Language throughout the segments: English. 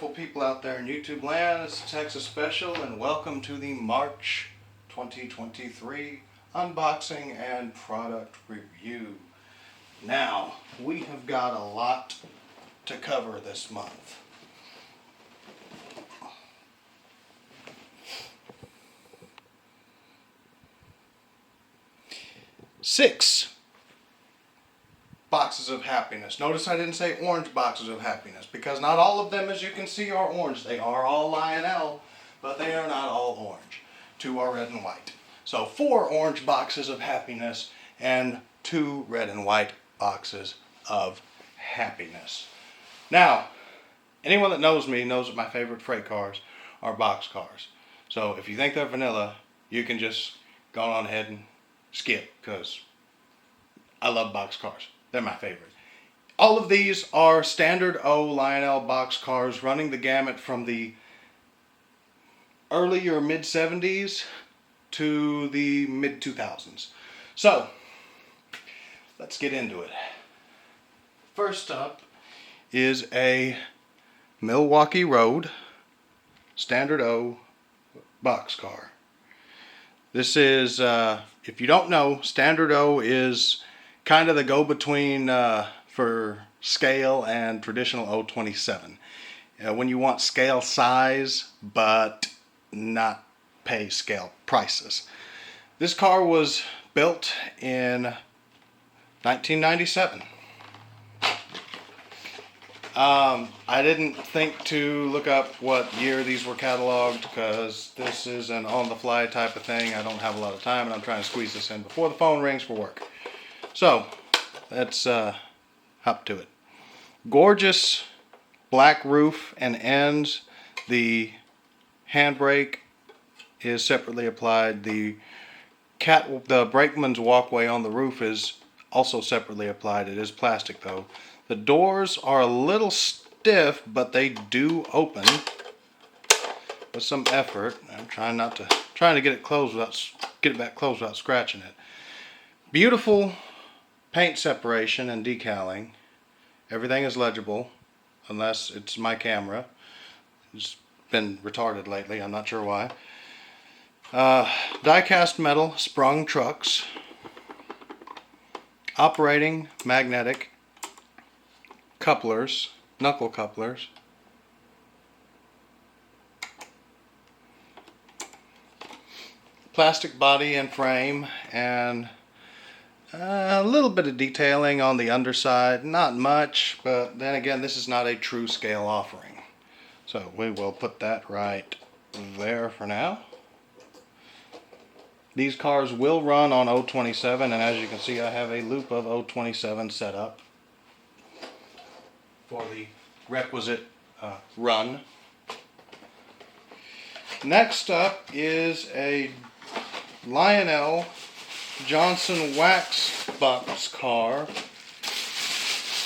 wonderful people out there in YouTube land. It's a Texas special, and welcome to the March 2023 unboxing and product review. Now, we have got a lot to cover this month. Six boxes of happiness. Notice I didn't say orange boxes of happiness because not all of them, as you can see, are orange. They are all Lionel, but they are not all orange. 2 are red and white. So 4 orange boxes of happiness and 2 red and white boxes of happiness. Now, anyone that knows me knows that my favorite freight cars are boxcars. So if you think they're vanilla, you can just go on ahead and skip, because I love boxcars. They're my favorite. All of these are Standard O Lionel boxcars, running the gamut from the early or mid 70s to the mid 2000s. So let's get into it. First up is a Milwaukee Road Standard O boxcar. This is, if you don't know, Standard O is kind of the go-between for scale and traditional O27. When you want scale size but not pay scale prices. This car was built in 1997. I didn't think to look up what year these were cataloged because this is an on-the-fly type of thing. I don't have a lot of time and I'm trying to squeeze this in before the phone rings for work. So let's hop to it. Gorgeous black roof and ends. The handbrake is separately applied. The brakeman's walkway on the roof is also separately applied. It is plastic though. The doors are a little stiff, but they do open with some effort. I'm trying to get it closed back closed without scratching it. Beautiful paint separation and decaling. Everything is legible unless it's my camera. It's been retarded lately, I'm not sure why. Die-cast metal sprung trucks. Operating magnetic couplers, knuckle couplers. Plastic body and frame, and a little bit of detailing on the underside. Not much, but then again, this is not a true scale offering. So we will put that right there for now. These cars will run on O27, and as you can see, I have a loop of O27 set up for the requisite run. Next up is a Lionel Johnson wax boxcar.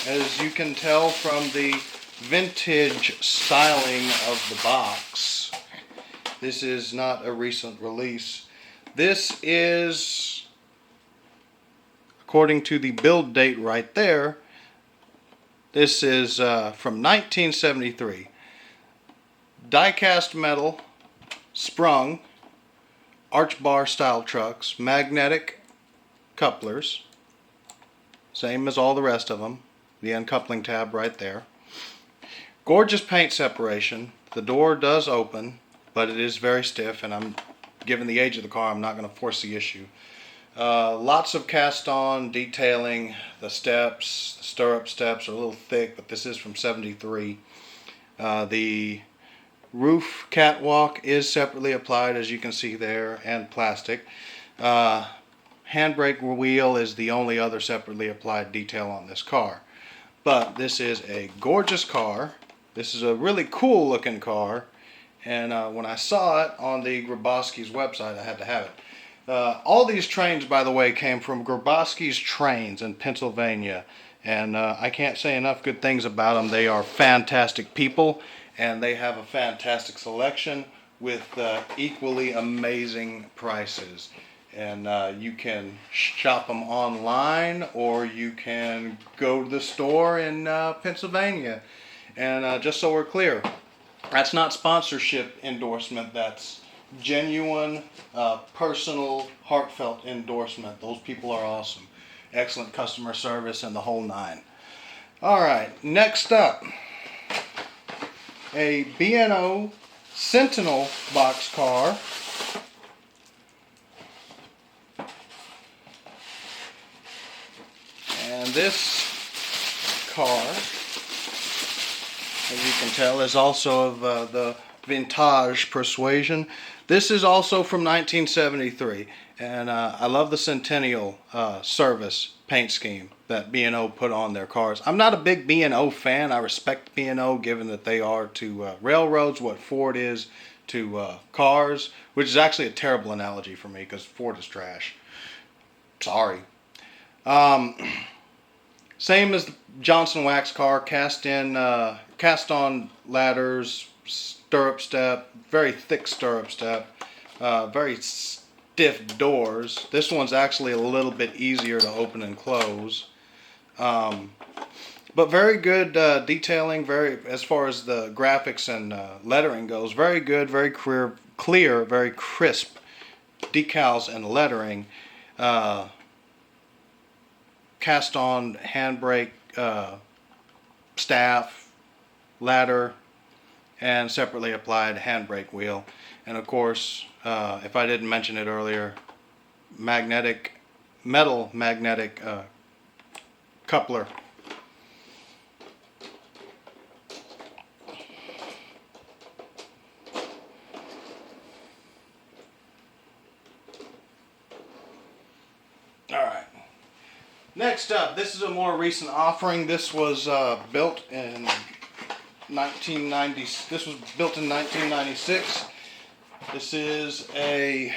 As you can tell from the vintage styling of the box, this is not a recent release. This is, according to the build date right there, this is from 1973. Die-cast metal, sprung, arch bar style trucks, magnetic couplers, same as all the rest of them. The uncoupling tab right there. Gorgeous paint separation. The door does open, but it is very stiff, and given the age of the car, I'm not going to force the issue. Lots of cast on detailing. The steps, the stirrup steps are a little thick, but this is from 73. The roof catwalk is separately applied, as you can see there, and plastic. Handbrake wheel is the only other separately applied detail on this car. But this is a gorgeous car. This is a really cool looking car, and when I saw it on the Grabowski's website, I had to have it. All these trains, by the way, came from Grabowski's Trains in Pennsylvania, and I can't say enough good things about them. They are fantastic people, and they have a fantastic selection with equally amazing prices. And you can shop them online, or you can go to the store in Pennsylvania. And just so we're clear, That's not sponsorship endorsement. That's genuine, personal, heartfelt endorsement. Those people are awesome. Excellent customer service and the whole nine. All right, next up, a B&O Sentinel boxcar. And this car, as you can tell, is also of the vintage persuasion. This is also from 1973, and I love the Centennial service paint scheme that B&O put on their cars. I'm not a big B&O fan. I respect B&O given that they are to railroads what Ford is to cars, which is actually a terrible analogy for me because Ford is trash. Sorry. Same as the Johnson wax car, cast on ladders, stirrup step, very thick stirrup step, very stiff doors. This one's actually a little bit easier to open and close, but very good detailing. Very, as far as the graphics and lettering goes, very good, very clear, very crisp decals and lettering. Cast on handbrake staff, ladder, and separately applied handbrake wheel. And of course, if I didn't mention it earlier, metal magnetic coupler. All right. Next up, this is a more recent offering. This was built in 1990. This was built in 1996. This is a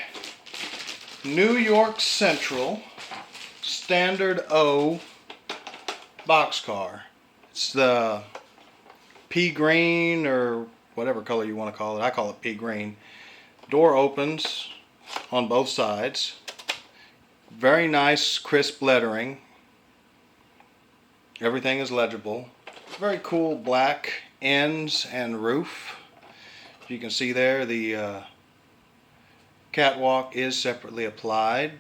New York Central Standard O boxcar. It's the pea green or whatever color you want to call it. I call it pea green. Door opens on both sides. Very nice, crisp lettering. Everything is legible. Very cool black ends and roof. You can see there the catwalk is separately applied.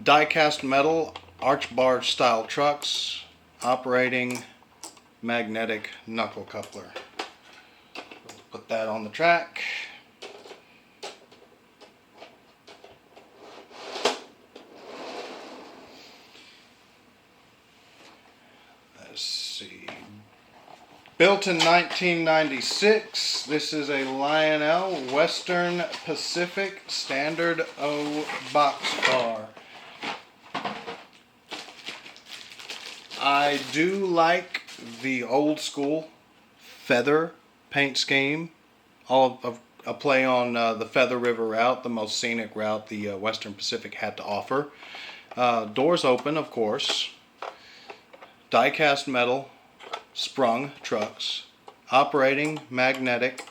Die-cast metal arch bar style trucks operating magnetic knuckle coupler. Put that on the track. Let's see. Built in 1996, this is a Lionel Western Pacific Standard O boxcar. I do like the old school feather paint scheme, all of a play on the Feather River route, the most scenic route the Western Pacific had to offer. Doors open, of course. Die-cast metal sprung trucks, operating magnetic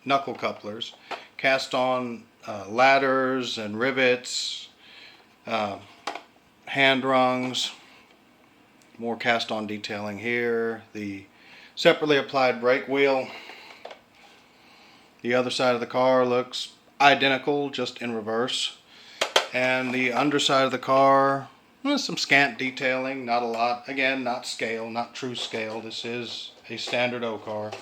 knuckle couplers, cast on ladders and rivets, hand rungs, more cast on detailing here, the separately applied brake wheel. The other side of the car looks identical, just in reverse, and the underside of the car, some scant detailing, not a lot. Again, not scale, not true scale. This is a Standard O car.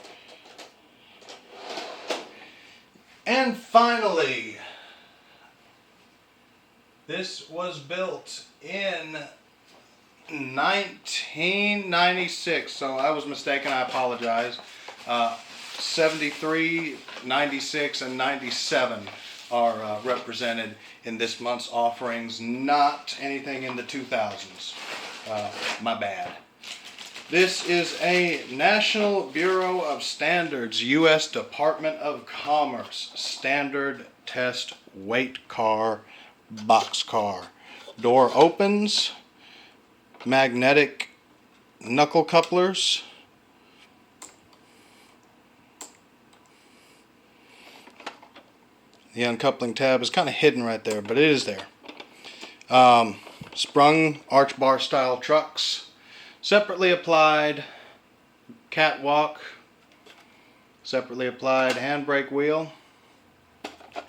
And finally, this was built in 1996. So I was mistaken, I apologize. 73, 96, and 97 are represented in this month's offerings, not anything in the 2000s. My bad. This is a National Bureau of Standards, U.S. Department of Commerce, standard test weight car, boxcar. Door opens, magnetic knuckle couplers. The uncoupling tab is kind of hidden right there, but it is there. Sprung arch bar style trucks, separately applied catwalk, separately applied handbrake wheel,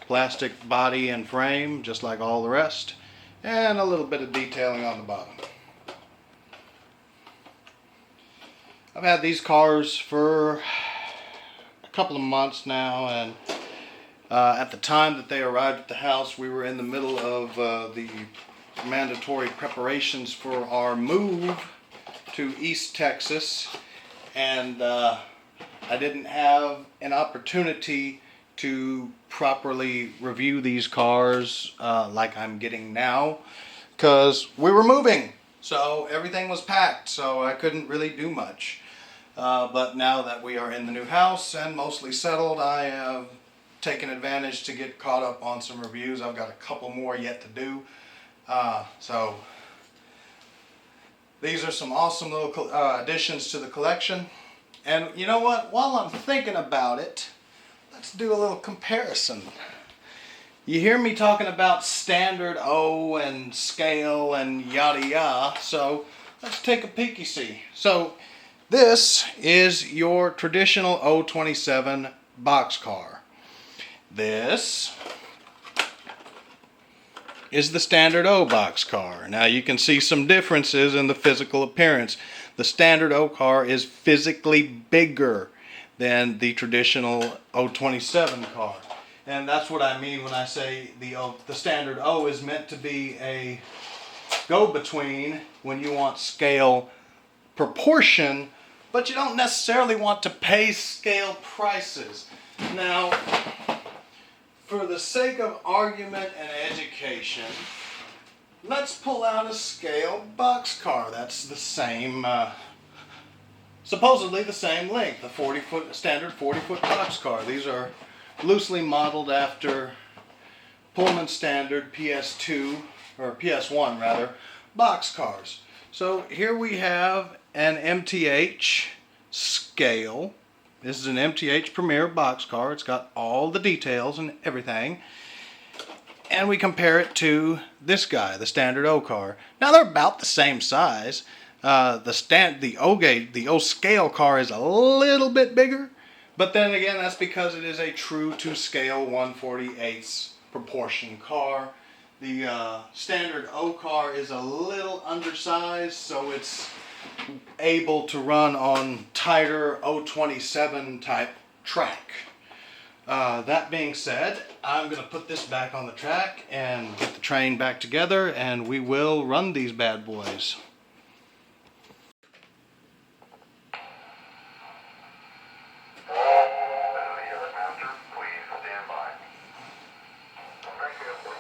plastic body and frame just like all the rest, and a little bit of detailing on the bottom. I've had these cars for a couple of months now, and at the time that they arrived at the house, we were in the middle of the mandatory preparations for our move to East Texas, and I didn't have an opportunity to properly review these cars like I'm getting now, because we were moving, so everything was packed, so I couldn't really do much. But now that we are in the new house and mostly settled, I have taken advantage to get caught up on some reviews. I've got a couple more yet to do. So these are some awesome little additions to the collection. And you know what? While I'm thinking about it, let's do a little comparison. You hear me talking about Standard O and scale and yada yada, so let's take a peeky see. So this is your traditional 027 boxcar. This is the Standard O boxcar. Now you can see some differences in the physical appearance. The Standard O car is physically bigger than the traditional 027 car. And that's what I mean when I say the Standard O is meant to be a go-between when you want scale proportion, but you don't necessarily want to pay scale prices. Now, for the sake of argument and education, let's pull out a scale boxcar. That's the same, supposedly the same length, a standard 40-foot boxcar. These are loosely modeled after Pullman Standard PS2, or PS1 rather, boxcars. So here we have an MTH scale. This is an MTH Premier boxcar. It's got all the details and everything. And we compare it to this guy, the Standard O car. Now they're about the same size. The O scale car is a little bit bigger, but then again, that's because it is a true to scale 1/48 proportion car. The Standard O car is a little undersized, so it's able to run on tighter 027 type track. That being said, I'm going to put this back on the track and get the train back together, and we will run these bad boys. Please stand by. Thank you.